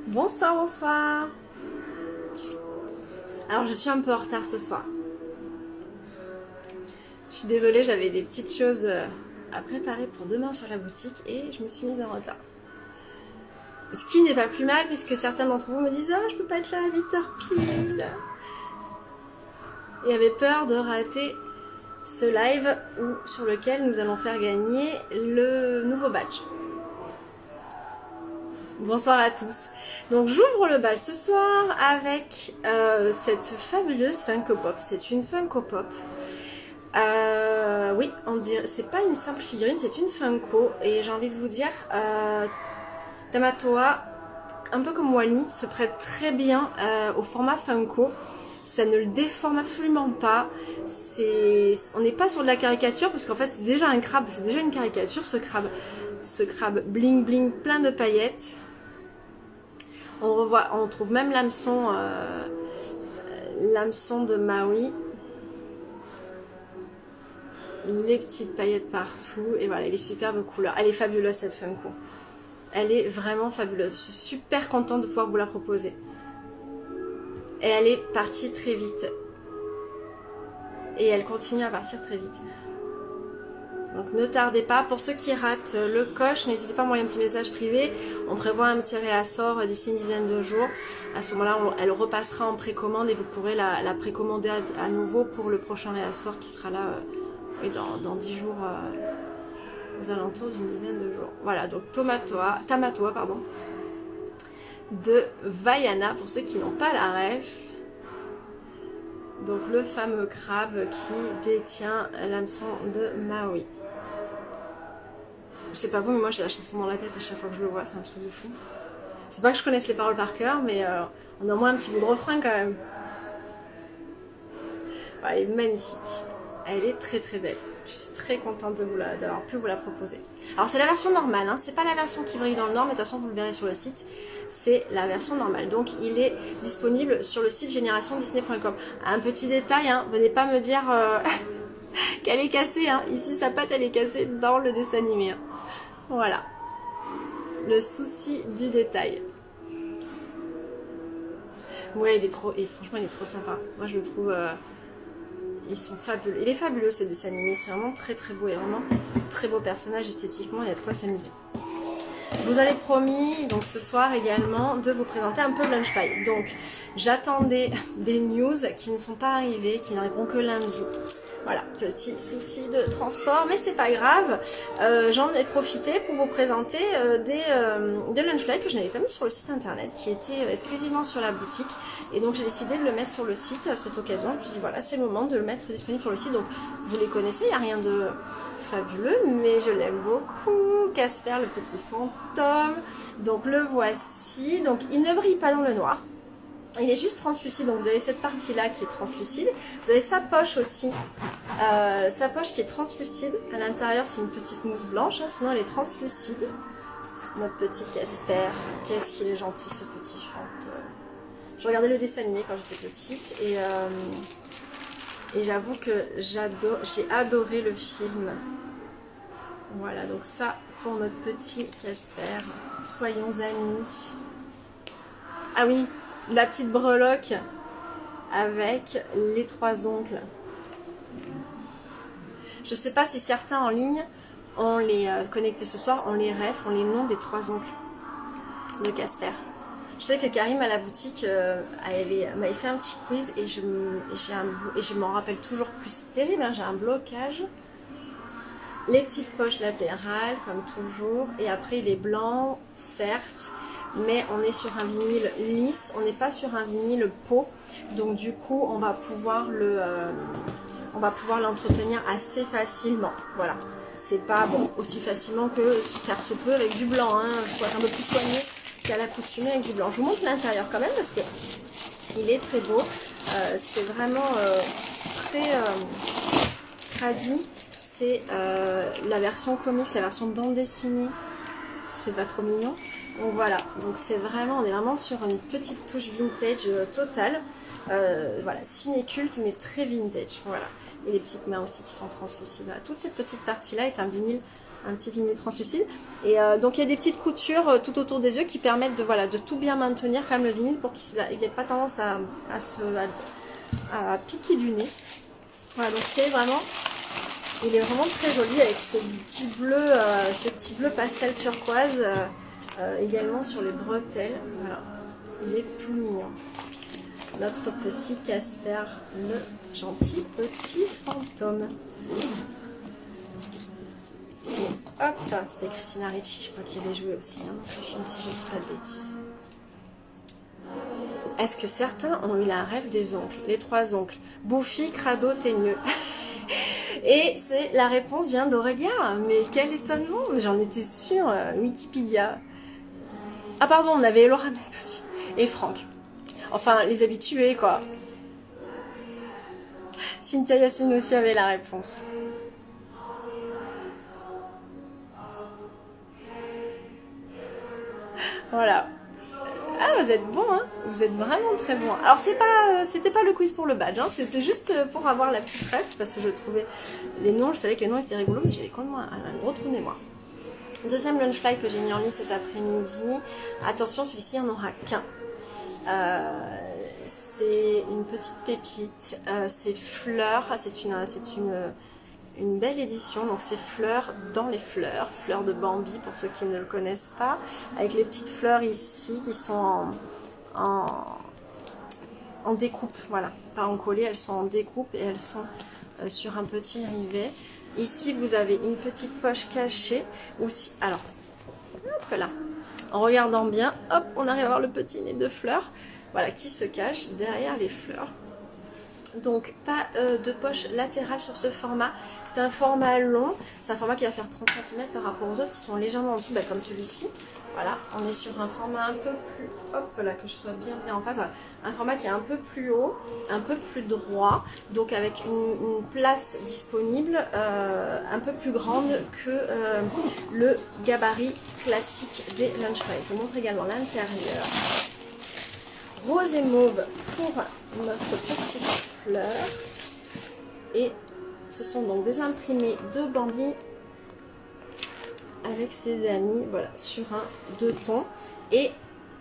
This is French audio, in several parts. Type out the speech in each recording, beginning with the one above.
Bonsoir, bonsoir. Alors je suis un peu en retard ce soir. Je suis désolée, j'avais des petites choses à préparer pour demain sur la boutique et je me suis mise en retard. Ce qui n'est pas plus mal puisque certains d'entre vous me disent « Ah, je peux pas être là à 8h pile !» et avaient peur de rater ce live sur lequel nous allons faire gagner le nouveau badge. Bonsoir à tous. Donc j'ouvre le bal ce soir avec cette fabuleuse Funko Pop. C'est une Funko Pop. Oui, on dirait, c'est pas une simple figurine, c'est une Funko. Et j'ai envie de vous dire, Tamatoa, un peu comme Wally, se prête très bien au format Funko. Ça ne le déforme absolument pas. On n'est pas sur de la caricature parce qu'en fait c'est déjà un crabe, c'est déjà une caricature ce crabe. Ce crabe bling bling plein de paillettes. On trouve même l'hameçon de Maui. Les petites paillettes partout. Et voilà, les superbes couleurs. Elle est fabuleuse cette Funko. Elle est vraiment fabuleuse. Je suis super contente de pouvoir vous la proposer. Et elle est partie très vite. Et elle continue à partir très vite. Donc ne tardez pas. Pour ceux qui ratent le coche, n'hésitez pas à m'envoyer un petit message privé. On prévoit un petit réassort d'ici une dizaine de jours. À ce moment-là, elle repassera en précommande et vous pourrez la précommander à nouveau pour le prochain réassort qui sera là dans 10 jours, aux alentours d'une dizaine de jours. Voilà, donc Tamatoa, de Vaiana, pour ceux qui n'ont pas la ref. Donc le fameux crabe qui détient l'hameçon de Maui. Je sais pas vous, mais moi j'ai la chanson dans la tête à chaque fois que je le vois, c'est un truc de fou. C'est pas que je connaisse les paroles par cœur, mais on a au moins un petit bout de refrain quand même. Ouais, elle est magnifique. Elle est très très belle. Je suis très contente d'avoir pu vous la proposer. Alors c'est la version normale, hein. C'est pas la version qui brille dans le nord, mais de toute façon vous le verrez sur le site. C'est la version normale. Donc il est disponible sur le site générationdisney.com. Un petit détail, hein, venez pas me dire qu'elle est cassée. Hein. Ici sa patte elle est cassée dans le dessin animé. Hein. Voilà. Le souci du détail. Ouais, il est trop. Et franchement il est trop sympa. Moi je le trouve. Ils sont fabuleux. Il est fabuleux ce dessin animé, c'est vraiment très très beau et vraiment de très beaux personnages esthétiquement, il y a de quoi s'amuser. Je vous avais promis donc ce soir également de vous présenter un peu Lunch Pie. Donc j'attendais des news qui ne sont pas arrivées, qui n'arriveront que lundi. Voilà, petit souci de transport, mais c'est pas grave. J'en ai profité pour vous présenter des lunch fly que je n'avais pas mis sur le site internet, qui étaient exclusivement sur la boutique. Et donc j'ai décidé de le mettre sur le site à cette occasion. Je me suis dit voilà, c'est le moment de le mettre disponible sur le site. Donc vous les connaissez, il n'y a rien de fabuleux, mais je l'aime beaucoup. Casper, le petit fantôme. Donc le voici. Donc il ne brille pas dans le noir. Il est juste translucide, donc vous avez cette partie-là qui est translucide. Vous avez sa poche aussi, sa poche qui est translucide. À l'intérieur, c'est une petite mousse blanche, hein, sinon elle est translucide. Notre petit Casper, qu'est-ce qu'il est gentil ce petit fantôme. Je regardais le dessin animé quand j'étais petite et j'avoue que j'ai adoré le film. Voilà, donc ça pour notre petit Casper. Soyons amis. Ah oui, la petite breloque avec les 3 oncles. Je sais pas si certains en ligne ont les connectés ce soir, ont les refs, ont les noms des 3 oncles de Casper. Je sais que Karim à la boutique m'avait fait un petit quiz et je m'en rappelle toujours plus. C'est terrible, hein, j'ai un blocage. Les petites poches latérales comme toujours et après il est blanc, certes. Mais on est sur un vinyle lisse, on n'est pas sur un vinyle peau, donc du coup on va pouvoir l'entretenir assez facilement. Voilà, c'est pas bon aussi facilement que faire se peut avec du blanc, hein. Il faut être un peu plus soigné qu'à l'accoutumée avec du blanc. Je vous montre l'intérieur quand même parce que il est très beau, c'est vraiment très tradi. C'est la version comics, la version bande dessinée, c'est pas trop mignon. Donc voilà, donc on est vraiment sur une petite touche vintage totale. Voilà, ciné-culte mais très vintage. Voilà. Et les petites mains aussi qui sont translucides. Voilà. Toute cette petite partie-là est un vinyle un petit vinyle translucide. Et donc il y a des petites coutures tout autour des yeux qui permettent de, voilà, de tout bien maintenir quand même le vinyle pour qu'il n'ait pas tendance à piquer du nez. Voilà, donc c'est vraiment, il est vraiment très joli avec ce petit bleu pastel turquoise également sur les bretelles. Voilà, il est tout mignon. Notre petit Casper, le gentil petit fantôme. Et hop, c'était Christina Ricci, je crois qu'il avait joué aussi hein, dans ce film, si je ne dis pas de bêtises. Est-ce que certains ont eu la rêve des oncles? Les 3 oncles. Bouffi, crado, teigneux. Et la réponse vient d'Aurélia. Mais quel étonnement, j'en étais sûre. Wikipédia. Ah pardon, on avait Laura Met aussi. Et Franck. Enfin, les habitués, quoi. Cynthia Yassine aussi avait la réponse. Voilà. Ah, vous êtes bon, hein. Vous êtes vraiment très bon. Alors, c'était pas le quiz pour le badge, hein. C'était juste pour avoir la petite ref, parce que je trouvais les noms, je savais que les noms étaient rigolos, mais j'avais quand même un gros trou de mémoire. Deuxième Lunchfly que j'ai mis en ligne cet après-midi. Attention, celui-ci, il n'y en aura qu'un. C'est une petite pépite. C'est Fleurs. C'est une belle édition, donc c'est Fleurs dans les fleurs, Fleurs de Bambi pour ceux qui ne le connaissent pas, avec les petites fleurs ici qui sont en découpe, voilà, pas en collé, elles sont en découpe et elles sont sur un petit rivet. Ici vous avez une petite poche cachée, aussi, alors, hop là, en regardant bien, hop, on arrive à voir le petit nez de fleurs, voilà, qui se cache derrière les fleurs. Donc pas de poche latérale sur ce format, c'est un format long, c'est un format qui va faire 30 cm par rapport aux autres qui sont légèrement en dessous, comme celui-ci. Voilà, on est sur un format un peu plus, hop là, que je sois bien en face, voilà. Un format qui est un peu plus haut, un peu plus droit, donc avec une place disponible un peu plus grande que le gabarit classique des Lunchfly. Je vous montre également l'intérieur. Rose et mauve pour notre petite fleur. Et ce sont donc des imprimés de Bambi avec ses amis, voilà, sur un 2 tons. Et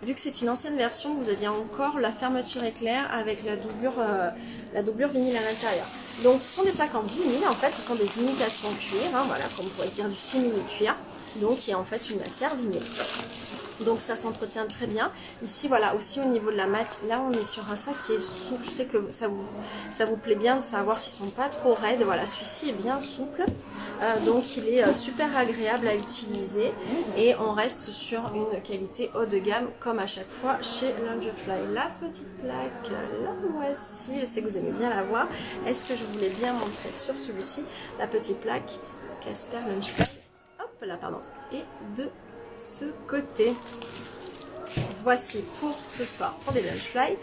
vu que c'est une ancienne version, vous aviez encore la fermeture éclair avec la doublure vinyle à l'intérieur. Donc ce sont des sacs en vinyle, en fait, ce sont des imitations cuir, hein, voilà, comme on pourrait dire du simili cuir, donc qui est en fait une matière vinyle. Donc ça s'entretient très bien. Ici voilà, aussi au niveau de la matière, là on est sur un sac qui est souple. Je sais que ça vous plaît bien de savoir s'ils sont pas trop raides. Voilà, celui-ci est bien souple, donc il est super agréable à utiliser et on reste sur une qualité haut de gamme comme à chaque fois chez Lunchfly. La petite plaque, la voici, je sais que vous aimez bien la voir. Est-ce que je voulais bien montrer sur celui-ci la petite plaque Casper Lunchfly, hop là pardon, et de ce côté. Voici pour ce soir pour les Lunchfly.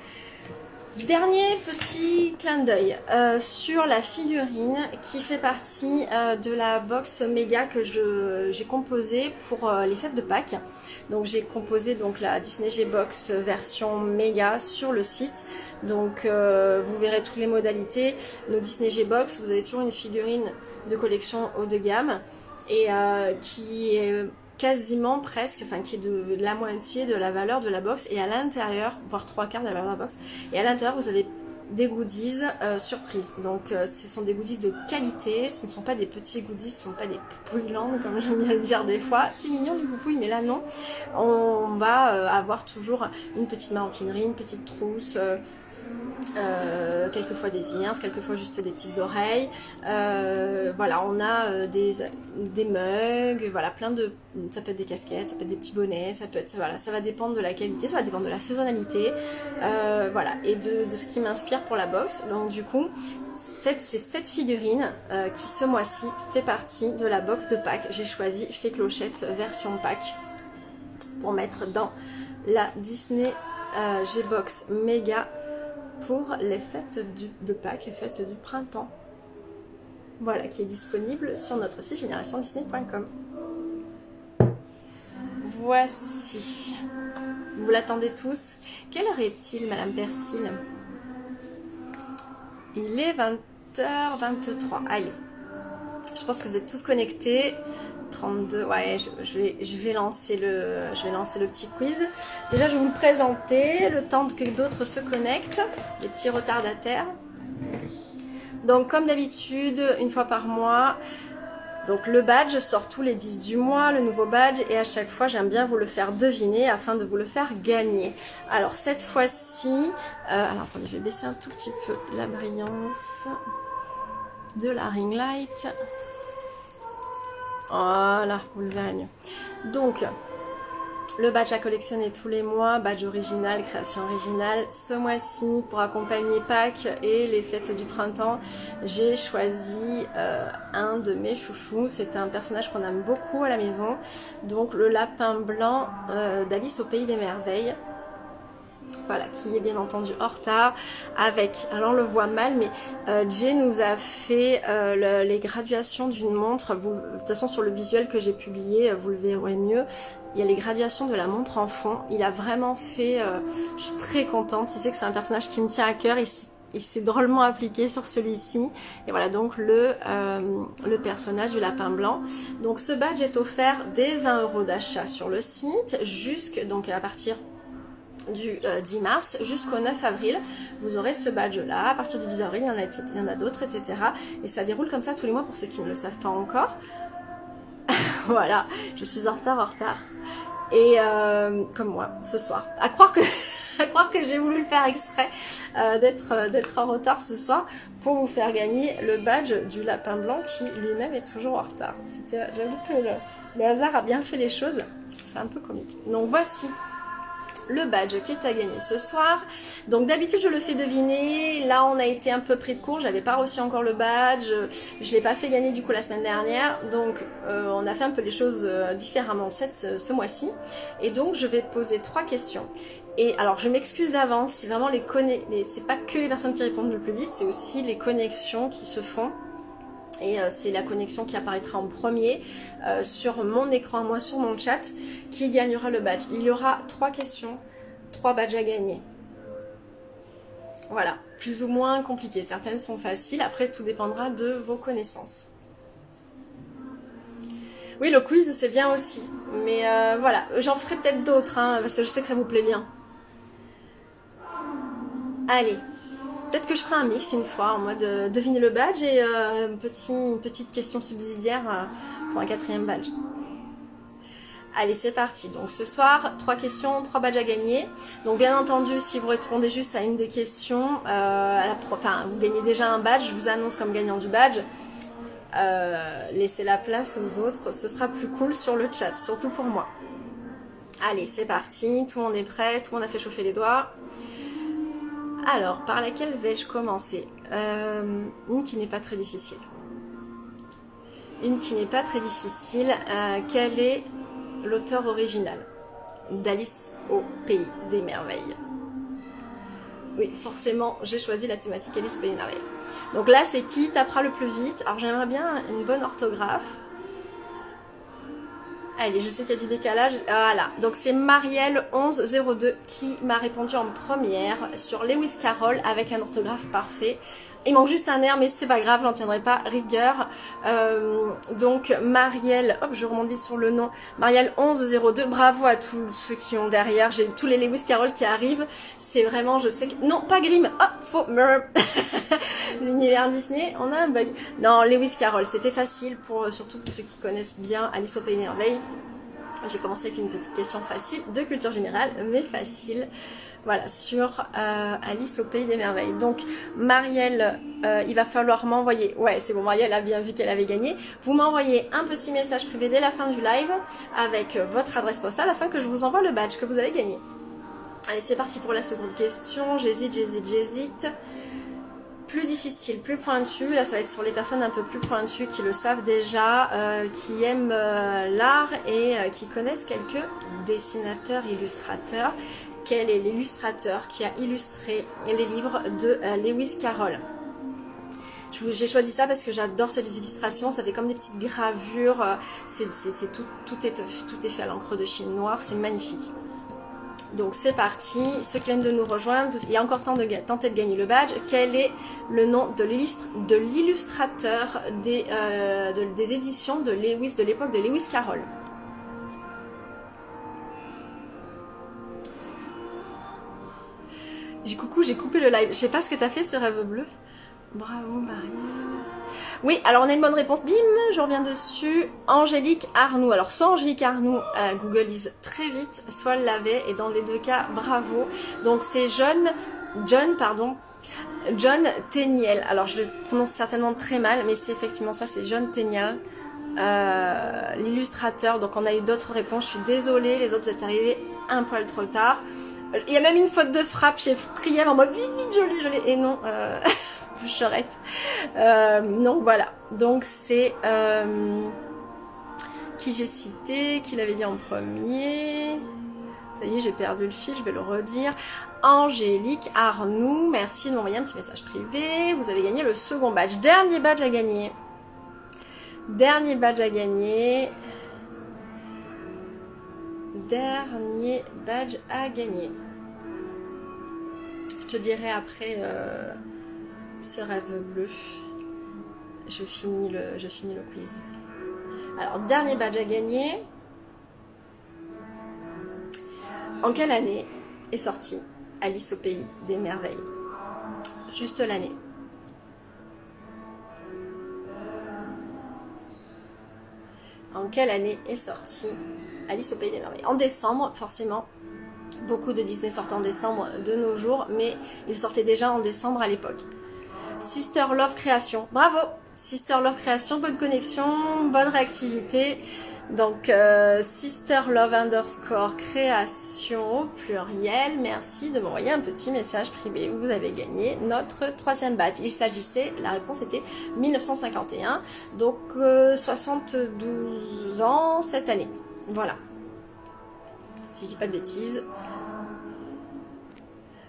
Dernier petit clin d'œil sur la figurine qui fait partie de la box méga que j'ai composée pour les fêtes de Pâques. Donc j'ai composé donc la Disney G-Box version méga sur le site. Donc vous verrez toutes les modalités. Nos Disney G-Box, vous avez toujours une figurine de collection haut de gamme et qui est quasiment presque, enfin qui est de la moitié de la valeur de la box, et à l'intérieur, voire 3/4 de la valeur de la box, et à l'intérieur vous avez des goodies surprises. Donc ce sont des goodies de qualité, ce ne sont pas des petits goodies, ce ne sont pas des poupouillandes comme j'aime bien le dire des fois. C'est mignon du poupouille, mais là non. On va avoir toujours une petite maroquinerie, une petite trousse, quelquefois des ears, quelquefois juste des petites oreilles. Voilà, on a des mugs, voilà, plein de, ça peut être des casquettes, ça peut être des petits bonnets, ça peut être, voilà, ça va dépendre de la qualité, ça va dépendre de la saisonnalité, voilà, et de ce qui m'inspire pour la box. Donc du coup, c'est cette figurine qui ce mois-ci fait partie de la box de Pâques. J'ai choisi Fée Clochette version Pâques pour mettre dans la Disney G-Box méga pour les fêtes de Pâques et fêtes du printemps. Voilà, qui est disponible sur notre site générationdisney.com. Voici. Vous l'attendez tous. Quelle heure est-il, Madame Persil? Il est 20h23. Allez. Je pense que vous êtes tous connectés. 32, ouais, je vais lancer le petit quiz. Déjà, je vais vous le présenter, le temps que d'autres se connectent, les petits retardataires. Donc, comme d'habitude, une fois par mois, donc le badge sort tous les 10 du mois, le nouveau badge, et à chaque fois, j'aime bien vous le faire deviner afin de vous le faire gagner. Alors, cette fois-ci, alors attendez, je vais baisser un tout petit peu la brillance de la ring light. Voilà, vous le verrez mieux. Donc, le badge à collectionner tous les mois, badge original, création originale. Ce mois-ci, pour accompagner Pâques et les fêtes du printemps, j'ai choisi un de mes chouchous. C'est un personnage qu'on aime beaucoup à la maison. Donc, le lapin blanc d'Alice au Pays des Merveilles. Voilà, qui est bien entendu en retard avec, alors on le voit mal, mais Jay nous a fait les graduations d'une montre. De toute façon, sur le visuel que j'ai publié, vous le verrez mieux. Il y a les graduations de la montre en fond. Il a vraiment fait, je suis très contente. Il sait que c'est un personnage qui me tient à cœur. Il s'est drôlement appliqué sur celui-ci. Et voilà donc le personnage du lapin blanc. Donc ce badge est offert dès 20 € d'achat sur le site, donc à partir du 10 mars jusqu'au 9 avril, vous aurez ce badge là. À partir du 10 avril, il y en a d'autres, etc. Et ça déroule comme ça tous les mois pour ceux qui ne le savent pas encore. Voilà, je suis en retard. Et comme moi, ce soir. À croire que j'ai voulu le faire exprès d'être en retard ce soir pour vous faire gagner le badge du lapin blanc qui lui-même est toujours en retard. J'avoue que le hasard a bien fait les choses. C'est un peu comique. Donc voici le badge qui est à gagner ce soir. Donc d'habitude je le fais deviner, là on a été un peu pris de court, j'avais pas reçu encore le badge, je l'ai pas fait gagner du coup la semaine dernière, donc on a fait un peu les choses différemment ce mois-ci, et donc je vais poser 3 questions. Et alors je m'excuse d'avance, c'est vraiment c'est pas que les personnes qui répondent le plus vite, c'est aussi les connexions qui se font. Et c'est la connexion qui apparaîtra en premier sur mon écran, moi sur mon chat, qui gagnera le badge. Il y aura 3 questions, 3 badges à gagner. Voilà, plus ou moins compliqué. Certaines sont faciles, après tout dépendra de vos connaissances. Oui, le quiz c'est bien aussi, mais voilà, j'en ferai peut-être d'autres, hein, parce que je sais que ça vous plaît bien. Allez. Peut-être que je ferai un mix une fois en mode deviner le badge et une petite question subsidiaire pour un 4e badge. Allez, c'est parti. Donc ce soir, 3 questions, 3 badges à gagner. Donc bien entendu, si vous répondez juste à une des questions, vous gagnez déjà un badge, je vous annonce comme gagnant du badge. Laissez la place aux autres, ce sera plus cool sur le chat, surtout pour moi. Allez, c'est parti, tout le monde est prêt, tout le monde a fait chauffer les doigts. Alors, par laquelle vais-je commencer? Une qui n'est pas très difficile. Quel est l'auteur original d'Alice au Pays des Merveilles? Oui, forcément, j'ai choisi la thématique Alice au Pays des Merveilles. Donc là, c'est qui tapera le plus vite. Alors, j'aimerais bien une bonne orthographe. Allez, je sais qu'il y a du décalage. Voilà, donc c'est Marielle1102 qui m'a répondu en première sur Lewis Carroll avec un orthographe parfait. Il manque juste un R, mais c'est pas grave, j'en tiendrai pas rigueur. Donc Marielle, hop, je remonte vite sur le nom. Marielle1102, bravo à tous ceux qui ont derrière. J'ai tous les Lewis Carroll qui arrivent. C'est vraiment, je sais que... Non, pas Grimm, hop, faux. L'univers Disney, on a un bug. Non, Lewis Carroll, c'était facile, surtout pour ceux qui connaissent bien Alice au Pays des Merveilles. J'ai commencé avec une petite question facile, de culture générale, mais facile. Voilà, sur Alice au Pays des Merveilles. Donc, Marielle, il va falloir m'envoyer... Ouais, c'est bon, Marielle a bien vu qu'elle avait gagné. Vous m'envoyez un petit message privé dès la fin du live avec votre adresse postale afin que je vous envoie le badge que vous avez gagné. Allez, c'est parti pour la seconde question. J'hésite. Plus difficile, plus pointu. Là, ça va être sur les personnes un peu plus pointues qui le savent déjà, qui aiment l'art et qui connaissent quelques dessinateurs, illustrateurs. Quel est l'illustrateur qui a illustré les livres de Lewis Carroll? J'ai choisi ça parce que j'adore cette illustration, ça fait comme des petites gravures, tout est fait à l'encre de Chine noire, c'est magnifique. Donc c'est parti, ceux qui viennent de nous rejoindre, il y a encore temps de tenter de gagner le badge. Quel est le nom de l'illustrateur des éditions de l'époque de Lewis Carroll? Coucou, j'ai coupé le live. Je sais pas ce que t'as fait ce rêve bleu. Bravo Marielle. Oui, alors on a une bonne réponse. Bim, je reviens dessus. Angélique Arnoux. Alors soit Angélique Arnoux, Google lise très vite, soit elle l'avait, et dans les deux cas, bravo. Donc c'est John Tenniel. Alors je le prononce certainement très mal, mais c'est effectivement ça, c'est John Tenniel, l'illustrateur. Donc on a eu d'autres réponses, je suis désolée, les autres êtes arrivés un poil trop tard. Il y a même une faute de frappe chez Priam en mode vite, je l'ai, et non, boucherette. Donc voilà, donc c'est qui j'ai cité, qui l'avait dit en premier. Ça y est, j'ai perdu le fil, je vais le redire. Angélique Arnoux, merci de m'envoyer un petit message privé. Vous avez gagné le second badge. Dernier badge à gagner. Dernier badge à gagner. Dernier badge à gagner. Je te dirai après ce rêve bleu. Je finis le quiz. Alors, dernier badge à gagner. En quelle année est sortie Alice au pays des merveilles? Juste l'année. En quelle année est sortie Alice au pays des merveilles? En décembre, forcément. Beaucoup de Disney sortent en décembre de nos jours, mais ils sortaient déjà en décembre à l'époque. Sister Love Création, bravo! Sister Love Création, bonne connexion, bonne réactivité. Donc, Sister Love _ Création au pluriel, merci de m'envoyer un petit message privé. Vous avez gagné notre troisième badge. Il s'agissait, la réponse était 1951, donc 72 ans cette année. Voilà. Si je dis pas de bêtises.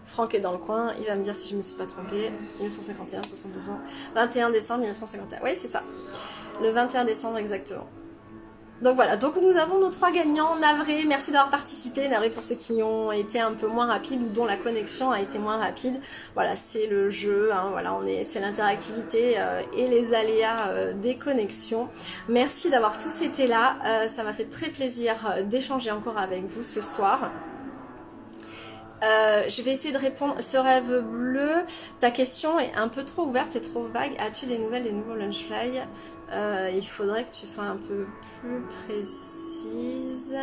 Franck est dans le coin, il va me dire si je me suis pas trompée. 1951, 62 ans. 21 décembre 1951. Oui, c'est ça. Le 21 décembre exactement. Donc voilà, donc nous avons nos 3 gagnants. Navré, merci d'avoir participé. Navré pour ceux qui ont été un peu moins rapides ou dont la connexion a été moins rapide. Voilà, c'est le jeu, hein, voilà, c'est l'interactivité et les aléas des connexions. Merci d'avoir tous été là. Ça m'a fait très plaisir d'échanger encore avec vous ce soir. Je vais essayer de répondre. Ce rêve bleu, ta question est un peu trop ouverte et trop vague. As-tu des nouvelles des nouveaux Lunchfly? Il faudrait que tu sois un peu plus précise.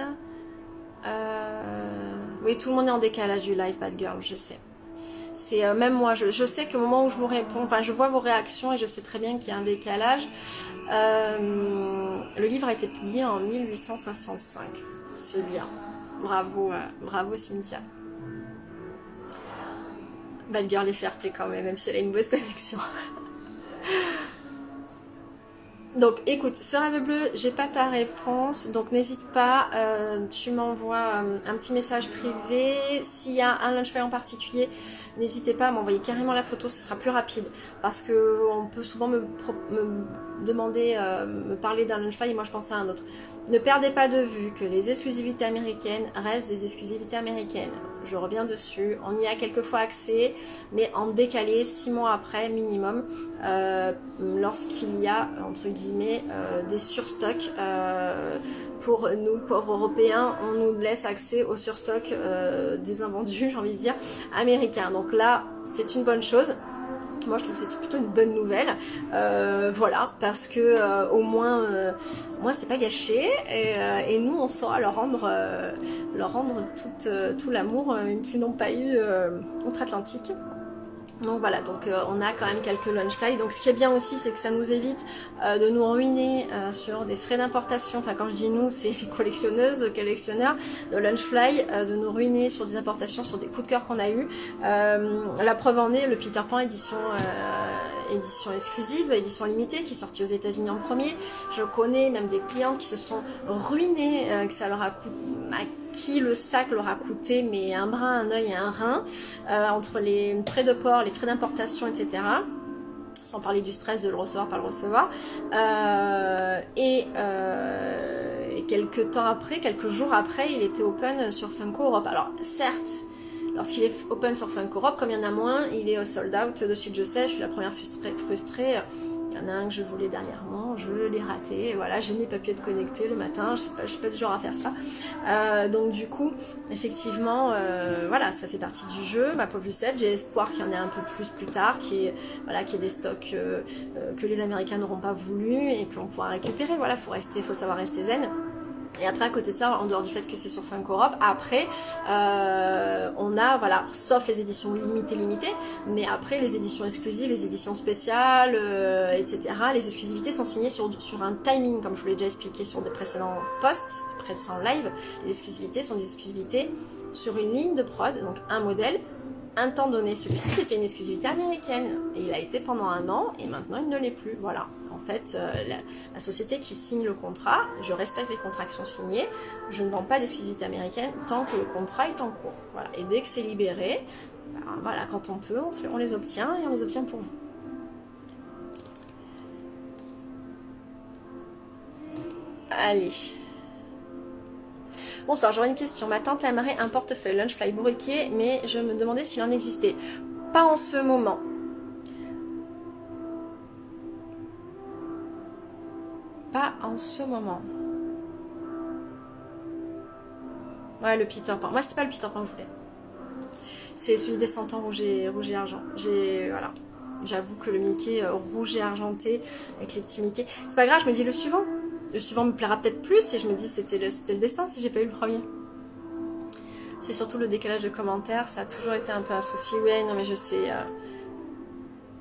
Oui, tout le monde est en décalage du live, Bad Girl, je sais. C'est même moi, je sais qu'au moment où je vous réponds, enfin je vois vos réactions et je sais très bien qu'il y a un décalage. Le livre a été publié en 1865. C'est bien. Bravo, bravo Cynthia. Bad Girl est fair play quand même si elle a une mauvaise connexion. Donc écoute, ce rêve bleu, j'ai pas ta réponse, donc n'hésite pas, tu m'envoies un petit message privé. S'il y a un Lunchfly en particulier, n'hésitez pas à m'envoyer carrément la photo, ce sera plus rapide, parce que on peut souvent me demander, me parler d'un Lunchfly et moi je pense à un autre. Ne perdez pas de vue que les exclusivités américaines restent des exclusivités américaines. Je reviens dessus, on y a quelquefois accès, mais en décalé 6 mois après minimum, lorsqu'il y a, entre guillemets, des surstocks. Pour nous, pauvres Européens, on nous laisse accès aux surstocks des invendus, j'ai envie de dire, américains. Donc là, c'est une bonne chose. Moi je trouve que c'est plutôt une bonne nouvelle, voilà, parce que au moins c'est pas gâché et nous on saura leur rendre tout l'amour qu'ils n'ont pas eu outre-Atlantique. Donc voilà, donc on a quand même quelques Lunchfly. Donc ce qui est bien aussi, c'est que ça nous évite de nous ruiner sur des frais d'importation. Enfin quand je dis nous, c'est les collectionneuses, collectionneurs de Lunchfly, de nous ruiner sur des importations, sur des coups de cœur qu'on a eu. La preuve en est le Peter Pan édition exclusive, édition limitée, qui est sortie aux États-Unis en premier. Je connais même des clientes qui se sont ruinées, que ça leur a coûté, à qui le sac leur a coûté mais un bras, un œil et un rein, entre les frais de port, les frais d'importation, etc. Sans parler du stress de le recevoir, pas le recevoir. Et quelques temps après, quelques jours après, il était open sur Funko Europe. Alors certes, lorsqu'il est open sur Funko Europe, comme il y en a moins, il est sold out de suite, je sais, je suis la première frustrée. Il y en a un que je voulais dernièrement, je l'ai raté, voilà, j'ai mis papier de connecter le matin, je suis pas du genre à faire ça. Donc du coup, effectivement, voilà, ça fait partie du jeu, ma pauvre Lucette, j'ai espoir qu'il y en ait un peu plus tard, qu'il y ait des stocks que les Américains n'auront pas voulu et qu'on pourra récupérer, voilà, faut savoir rester zen. Et après, à côté de ça, en dehors du fait que c'est sur Funko Europe, après, on a, voilà, sauf les éditions limitées, mais après, les éditions exclusives, les éditions spéciales, etc., les exclusivités sont signées sur un timing, comme je vous l'ai déjà expliqué sur des précédents posts, précédents lives. Les exclusivités sont des exclusivités sur une ligne de prod, donc un modèle, un temps donné. Celui-ci, c'était une exclusivité américaine. Et il a été pendant 1 an et maintenant, il ne l'est plus. Voilà. En fait, la société qui signe le contrat, je respecte les contrats qui sont signés. Je ne vends pas d'exclusivité américaine tant que le contrat est en cours. Voilà. Et dès que c'est libéré, ben, voilà, quand on peut, on les obtient et on les obtient pour vous. Allez. Bonsoir, j'aurais une question. Ma tante aimerait un portefeuille Lunchfly bourriquet, mais je me demandais s'il en existait. Pas en ce moment. Pas en ce moment. Ouais, le Peter Pan. Moi, c'était pas le Peter Pan que je voulais. C'est celui des 100 ans rouge et argent. Voilà. J'avoue que le Mickey rouge et argenté avec les petits Mickey. C'est pas grave, je me dis le suivant. Le suivant me plaira peut-être plus et je me dis c'était le destin si j'ai pas eu le premier. C'est surtout le décalage de commentaires, ça a toujours été un peu un souci. Ouais, non mais je sais.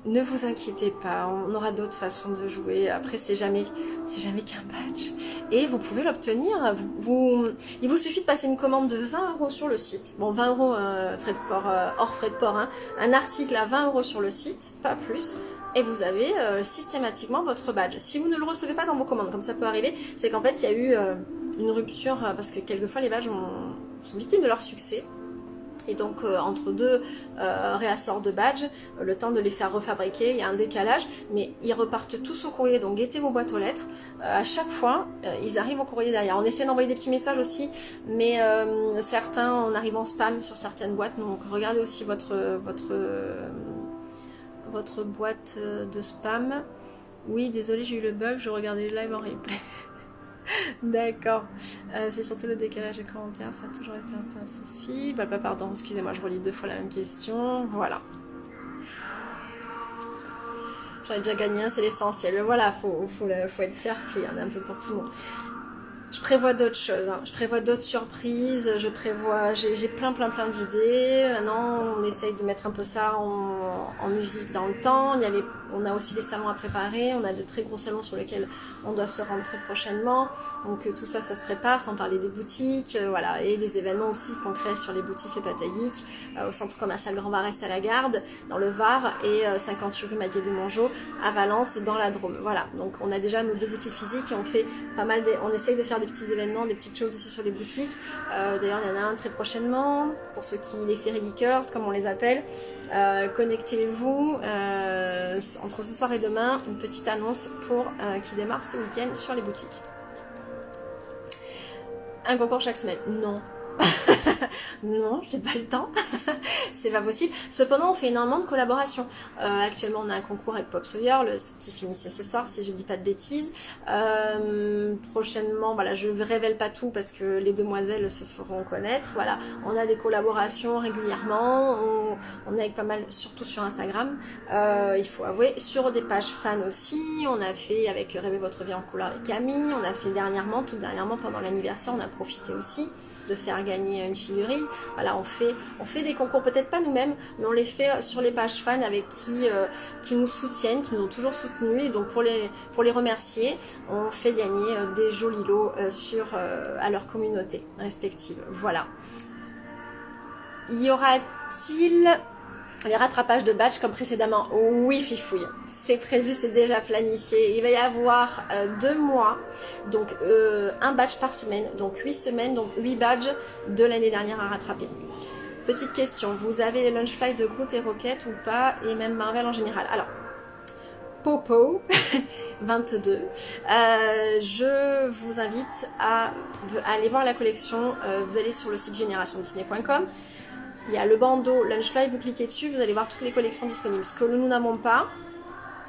Ne vous inquiétez pas, on aura d'autres façons de jouer. Après, c'est jamais qu'un badge. Et vous pouvez l'obtenir. Il vous suffit de passer une commande de 20 € sur le site. Bon, 20 € frais de port, hors frais de port. Hein. Un article à 20 € sur le site, pas plus. Et vous avez systématiquement votre badge. Si vous ne le recevez pas dans vos commandes, comme ça peut arriver, c'est qu'en fait, il y a eu une rupture, parce que quelquefois, les badges sont victimes de leur succès. Et donc, entre deux réassorts de badges, le temps de les faire refabriquer, il y a un décalage, mais ils repartent tous au courrier, donc guettez vos boîtes aux lettres. À chaque fois, ils arrivent au courrier derrière. On essaie d'envoyer des petits messages aussi, mais certains, on arrive en spam sur certaines boîtes, donc regardez aussi votre boîte de spam. Oui, désolé, j'ai eu le bug, je regardais le live en replay. D'accord. C'est surtout le décalage des commentaires, ça a toujours été un peu un souci. Bah, pardon, excusez-moi, je relis 2 fois la même question. Voilà. J'en ai déjà gagné un, c'est l'essentiel. Mais voilà, faut être fair play, il y en a un peu pour tout le monde. Je prévois d'autres choses, hein. Je prévois d'autres surprises, j'ai plein d'idées. Maintenant, on essaye de mettre un peu ça en musique dans le temps. On a aussi les salons à préparer, on a de très gros salons sur lesquels on doit se rendre très prochainement. Donc tout ça, ça se prépare, sans parler des boutiques, voilà, et des événements aussi qu'on crée sur les boutiques et Pâte à Geek, au centre commercial Grand Var-Est à la Garde, dans le Var, et 58 rue Madier de Mongeau, à Valence, dans la Drôme. Voilà, donc on a déjà nos 2 boutiques physiques et on fait on essaye de faire des petits événements, des petites choses aussi sur les boutiques. D'ailleurs, il y en a un très prochainement, pour ceux qui les Fairy Geekers, comme on les appelle. Connectez-vous, entre ce soir et demain, une petite annonce qui démarre ce week-end sur les boutiques. Un concours chaque semaine? Non. Non, j'ai pas le temps. C'est pas possible. Cependant, on fait énormément de collaborations. Actuellement, on a un concours avec Pop Sawyer, qui finissait ce soir, si je dis pas de bêtises. Prochainement, voilà, je révèle pas tout parce que les demoiselles se feront connaître. Voilà, on a des collaborations régulièrement. On est avec pas mal, surtout sur Instagram. Il faut avouer, sur des pages fans aussi. On a fait avec Rêver votre vie en couleur avec Camille. On a fait tout dernièrement pendant l'anniversaire. On a profité aussi de faire gagner une figurine. Voilà, on fait des concours, peut-être pas nous-mêmes, mais on les fait sur les pages fans avec qui nous soutiennent, qui nous ont toujours soutenus. Et donc pour les remercier, on fait gagner des jolis lots à leur communauté respective. Voilà. Y aura-t-il les rattrapages de badges comme précédemment? Oui, fifouille, c'est prévu, c'est déjà planifié. Il va y avoir 2 mois, donc un badge par semaine, donc 8 semaines, donc 8 badges de l'année dernière à rattraper. Petite question, vous avez les Lunchfly de Groot et Rocket ou pas, et même Marvel en général? Alors, Popo 22. Je vous invite à aller voir la collection. Vous allez sur le site générationdisney.com. Il y a le bandeau Lunchfly, vous cliquez dessus, vous allez voir toutes les collections disponibles. Ce que nous n'avons pas,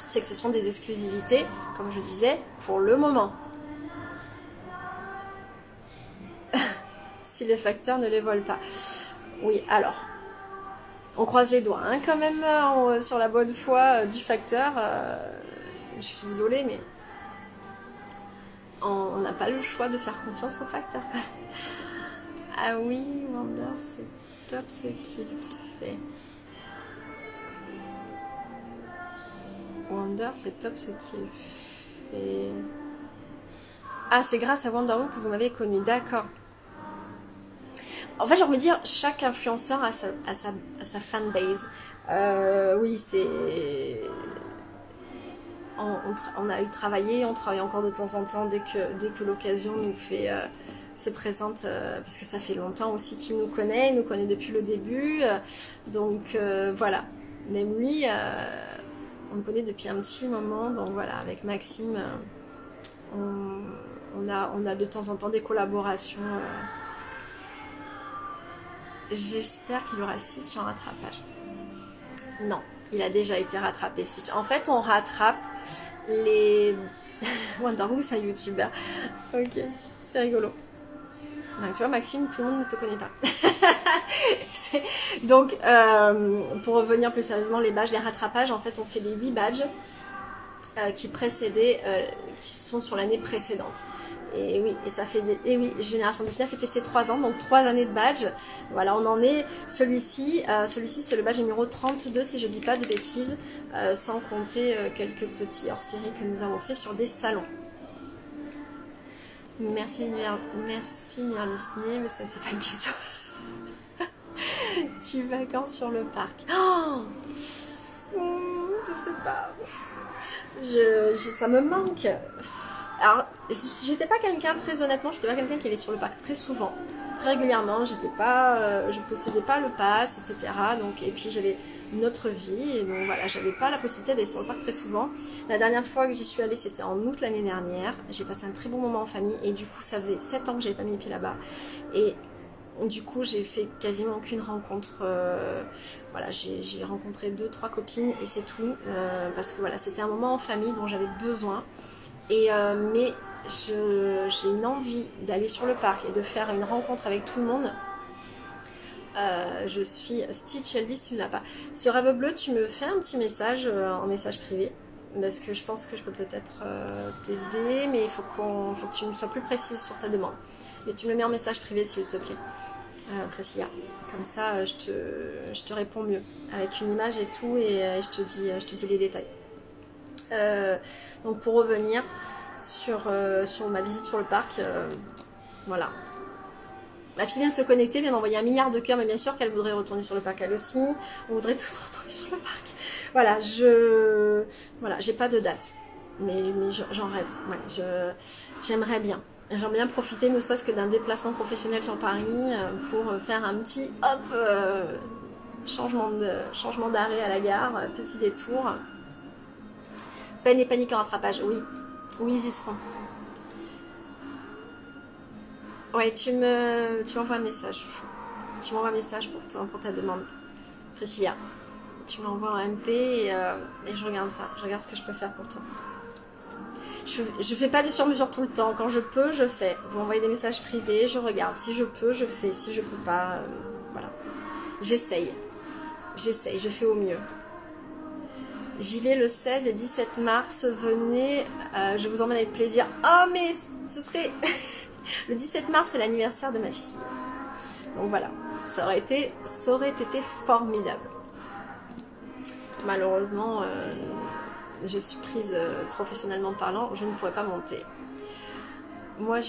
c'est que ce sont des exclusivités, comme je disais, pour le moment. Si les facteurs ne les volent pas. Oui, alors, on croise les doigts, hein, quand même, sur la bonne foi du facteur. Je suis désolée, mais on n'a pas le choix de faire confiance au facteur, quand même. Ah oui, Wonder, c'est top ce qu'il fait. Wonder, c'est top ce qu'il fait. Ah, c'est grâce à Wonder Who que vous m'avez connu, d'accord. En fait, j'ai envie de dire, chaque influenceur a sa fanbase. Oui, c'est... On a eu travaillé, on travaille encore de temps en temps dès que l'occasion nous fait se présente, parce que ça fait longtemps aussi qu'il nous connaît, il nous connaît depuis le début, donc voilà. Même lui, on le connaît depuis un petit moment, donc voilà, avec Maxime, on a de temps en temps des collaborations. J'espère qu'il y aura Stitch en rattrapage. Non, il a déjà été rattrapé, Stitch. En fait, on rattrape les... Wonder Who, c'est un youtubeur. Ok, c'est rigolo. Donc, tu vois, Maxime, tout le monde ne te connaît pas. Donc, pour revenir plus sérieusement, les badges, les rattrapages, en fait, on fait les 8 badges qui précédaient, qui sont sur l'année précédente. Et oui, et ça fait et oui, Génération Disney fêtait ses 3 ans, donc 3 années de badge. Voilà, on en est. Celui-ci c'est le badge numéro 32, si je dis pas de bêtises, sans compter quelques petits hors-série que nous avons fait sur des salons. Merci Univers Disney, mais ça ne c'est pas une question. Tu vas quand sur le parc? Oh, je sais pas. Ça me manque. Alors, si j'étais pas quelqu'un, très honnêtement, j'étais pas quelqu'un qui allait sur le parc très souvent, très régulièrement. Je possédais pas le pass, etc. Donc, et puis j'avais une autre vie, et donc voilà, j'avais pas la possibilité d'aller sur le parc très souvent. La dernière fois que j'y suis allée, c'était en août l'année dernière. J'ai passé un très bon moment en famille, et du coup, ça faisait 7 ans que j'avais pas mis les pieds là-bas. Et du coup, j'ai fait quasiment aucune rencontre. Voilà, j'ai rencontré 2-3 copines, et c'est tout. Parce que voilà, c'était un moment en famille dont j'avais besoin. Mais j'ai une envie d'aller sur le parc et de faire une rencontre avec tout le monde. Je suis Stitch Elvis, tu ne l'as pas. Sur Rêve Bleu, tu me fais un petit message en message privé, parce que je pense que je peux peut-être t'aider, mais il faut que tu me sois plus précise sur ta demande. Et tu me mets en message privé s'il te plaît, Priscilla. Comme ça, je te réponds mieux avec une image et tout, et je te dis les détails. Donc pour revenir sur ma visite sur le parc, voilà. Ma fille vient de se connecter, vient d'envoyer 1 milliard de cœurs, mais bien sûr qu'elle voudrait retourner sur le parc elle aussi. On voudrait tout retourner sur le parc. Voilà, j'ai pas de date, mais j'en rêve. Ouais, j'aimerais bien. J'aimerais bien profiter, ne serait-ce que d'un déplacement professionnel sur Paris pour faire un petit changement d'arrêt à la gare, petit détour. Peine et panique en rattrapage, oui. Oui, ils y seront. Ouais, tu m'envoies un message. Tu m'envoies un message pour ta demande. Priscilla. Tu m'envoies un MP et je regarde ça. Je regarde ce que je peux faire pour toi. Je fais pas de sur-mesure tout le temps. Quand je peux, je fais. Vous m'envoyez des messages privés, je regarde. Si je peux, je fais. Si je peux pas, voilà. J'essaye, je fais au mieux. J'y vais le 16 et 17 mars, venez, je vous emmène avec plaisir. Oh mais ce serait... Le 17 mars c'est l'anniversaire de ma fille. Donc voilà, ça aurait été formidable. Malheureusement, je suis prise professionnellement parlant, je ne pourrais pas monter. Moi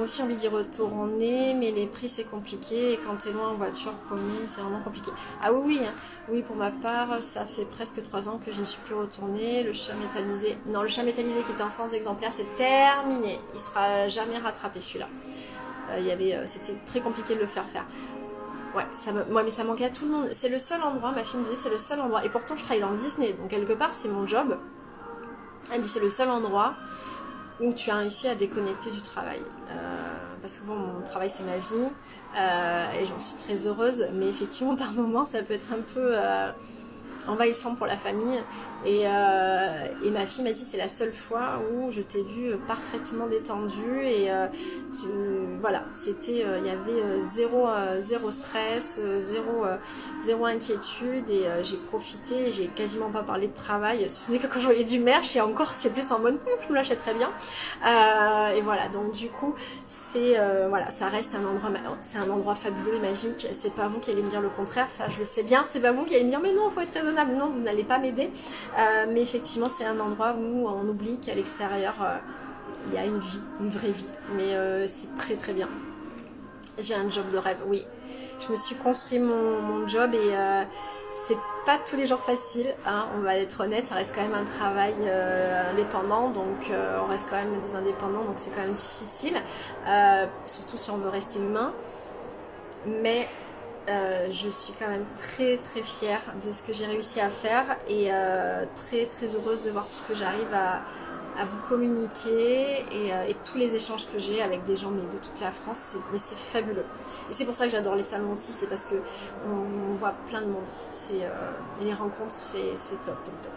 aussi envie d'y retourner, mais les prix c'est compliqué, et quand t'es loin en voiture commune, c'est vraiment compliqué. Ah oui, oui, pour ma part, ça fait presque 3 ans que je ne suis plus retournée. Le chat métallisé, non, le chat métallisé qui était en 100 exemplaires, c'est terminé. Il sera jamais rattrapé celui-là. C'était très compliqué de le faire. Ouais, mais ça manquait à tout le monde. C'est le seul endroit, ma fille me disait, c'est le seul endroit. Et pourtant, je travaille dans le Disney, donc quelque part, c'est mon job. Elle dit c'est le seul endroit où tu as réussi à déconnecter du travail. Parce que bon, mon travail c'est ma vie et j'en suis très heureuse, mais effectivement par moments ça peut être un peu envahissant pour la famille et ma fille m'a dit c'est la seule fois où je t'ai vue parfaitement détendue et voilà, c'était il y avait zéro stress, zéro inquiétude et j'ai profité, j'ai quasiment pas parlé de travail, ce n'est que quand je voyais du merch et encore c'est plus en mode je me l'achèterais bien et voilà, donc du coup c'est voilà, ça reste un endroit, c'est un endroit fabuleux et magique, c'est pas vous qui allez me dire le contraire, ça je le sais bien, c'est pas vous qui allez me dire mais non, faut être raisonnable. Non, vous n'allez pas m'aider, mais effectivement c'est un endroit où on oublie qu'à l'extérieur il y a une vie, une vraie vie, mais c'est très très bien. J'ai un job de rêve, oui, je me suis construit mon job et c'est pas tous les jours facile, hein, on va être honnête, ça reste quand même un travail indépendant, donc on reste quand même des indépendants, donc c'est quand même difficile, surtout si on veut rester humain, mais je suis quand même très très fière de ce que j'ai réussi à faire et très très heureuse de voir tout ce que j'arrive à vous communiquer et tous les échanges que j'ai avec des gens mais de toute la France, mais c'est fabuleux. Et c'est pour ça que j'adore les salons aussi, c'est parce que on voit plein de monde. Et les rencontres, c'est top, top, top.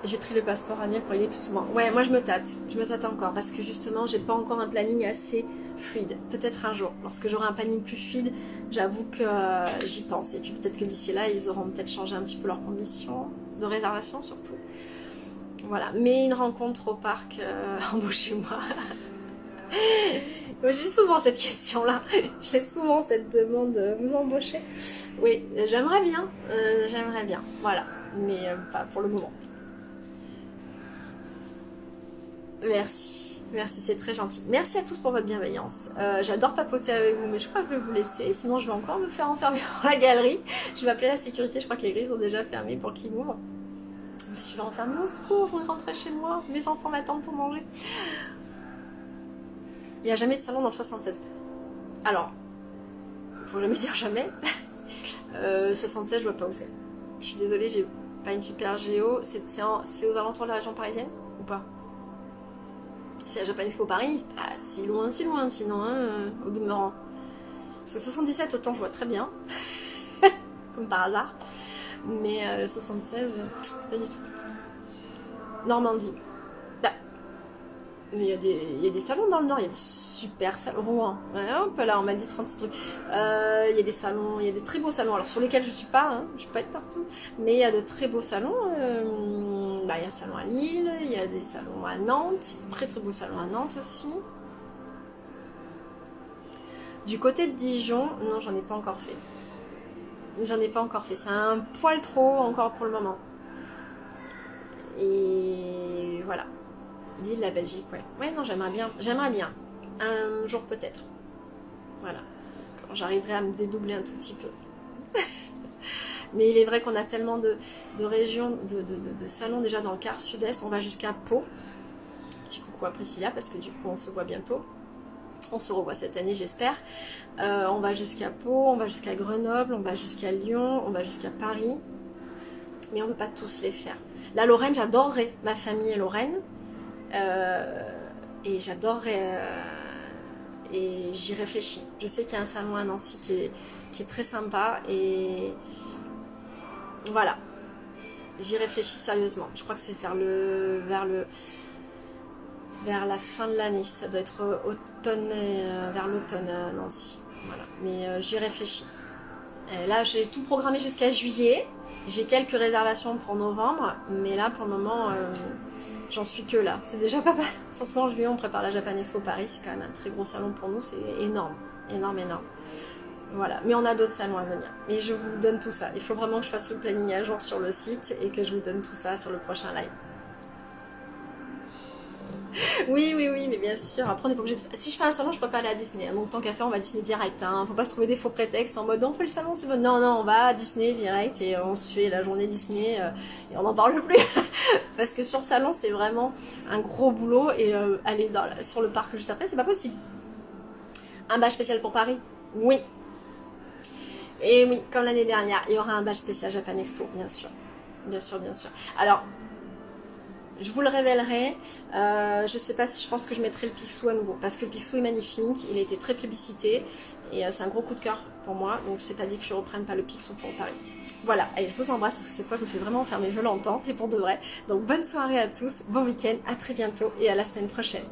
J'ai pris le passeport annuel pour y aller plus souvent. Ouais, moi je me tâte encore parce que justement j'ai pas encore un planning assez fluide. Peut-être un jour, lorsque j'aurai un planning plus fluide, j'avoue que j'y pense. Et puis peut-être que d'ici là, ils auront peut-être changé un petit peu leurs conditions de réservation surtout. Voilà, mais une rencontre au parc, embauchez-moi. J'ai souvent cette question-là, j'ai souvent cette demande, vous embauchez? Oui, j'aimerais bien, voilà, mais pas pour le moment. Merci, merci, c'est très gentil. Merci à tous pour votre bienveillance. J'adore papoter avec vous, mais je crois que je vais vous laisser, sinon je vais encore me faire enfermer dans la galerie. Je vais appeler la sécurité, je crois que les grilles sont déjà fermées pour qu'ils m'ouvrent. Je me suis fait enfermer au secours, je vais rentrer chez moi, mes enfants m'attendent pour manger. Il n'y a jamais de salon dans le 76. Alors, faut jamais dire jamais. 76, je vois pas où c'est. Je suis désolée, j'ai pas une super géo. C'est aux alentours de la région parisienne ou pas? C'est la Japan Expo Paris, c'est pas si loin, sinon, hein, au demeurant. Parce que 77, autant je vois très bien, comme par hasard, mais le 76, pas du tout. Normandie. Bah, mais il y a des salons dans le Nord, il y a des super salons. Rouen, ouais, hop là, on m'a dit 36 trucs. Il y a des salons, il y a de très beaux salons, alors sur lesquels je suis pas, hein, je peux pas être partout, mais il y a de très beaux salons. Bah, il y a un salon à Lille, il y a des salons à Nantes, très très beaux salons à Nantes aussi. Du côté de Dijon, non, j'en ai pas encore fait. C'est un poil trop encore pour le moment. Et voilà. Lille, la Belgique, ouais. Ouais, non, j'aimerais bien. Un jour peut-être. Voilà. Quand j'arriverai à me dédoubler un tout petit peu. Mais il est vrai qu'on a tellement de régions, de salons déjà dans le quart sud-est. On va jusqu'à Pau. Petit coucou à Priscilla parce que du coup on se voit bientôt. On se revoit cette année j'espère. On va jusqu'à Pau, on va jusqu'à Grenoble, on va jusqu'à Lyon, on va jusqu'à Paris. Mais on ne peut pas tous les faire. La Lorraine, j'adorerais. Ma famille est Lorraine. Et j'adorerais... et j'y réfléchis. Je sais qu'il y a un salon à Nancy qui est très sympa et... Voilà, j'y réfléchis sérieusement. Je crois que c'est vers la fin de l'année. Ça doit être automne, vers l'automne Nancy. Voilà, mais j'y réfléchis. Et là, j'ai tout programmé jusqu'à juillet. J'ai quelques réservations pour novembre, mais là, pour le moment, j'en suis que là. C'est déjà pas mal. Surtout en juillet, on prépare la Japan Expo Paris. C'est quand même un très gros salon pour nous. C'est énorme, énorme, énorme. Voilà, mais on a d'autres salons à venir. Et je vous donne tout ça. Il faut vraiment que je fasse le planning à jour sur le site et que je vous donne tout ça sur le prochain live. Oui, mais bien sûr. Après, on n'est pas obligé de... Si je fais un salon, je peux pas aller à Disney. Donc, tant qu'à faire, on va à Disney direct. Hein. Faut pas se trouver des faux prétextes en mode non, on fait le salon, c'est bon. Non, on va à Disney direct et on se fait la journée Disney et on n'en parle plus. Parce que sur salon, c'est vraiment un gros boulot et aller sur le parc juste après, c'est pas possible. Un badge spécial pour Paris? Oui. Et oui, comme l'année dernière, il y aura un badge spécial Japan Expo, bien sûr. Bien sûr, bien sûr. Alors, je vous le révélerai, je sais pas si je pense que je mettrai le Picsou à nouveau, parce que le Picsou est magnifique, il a été très publicité, et c'est un gros coup de cœur pour moi, donc c'est pas dit que je reprenne pas le Picsou pour Paris. Voilà, allez, je vous embrasse, parce que cette fois je me fais vraiment enfermer, je l'entends, c'est pour de vrai. Donc bonne soirée à tous, bon week-end, à très bientôt, et à la semaine prochaine.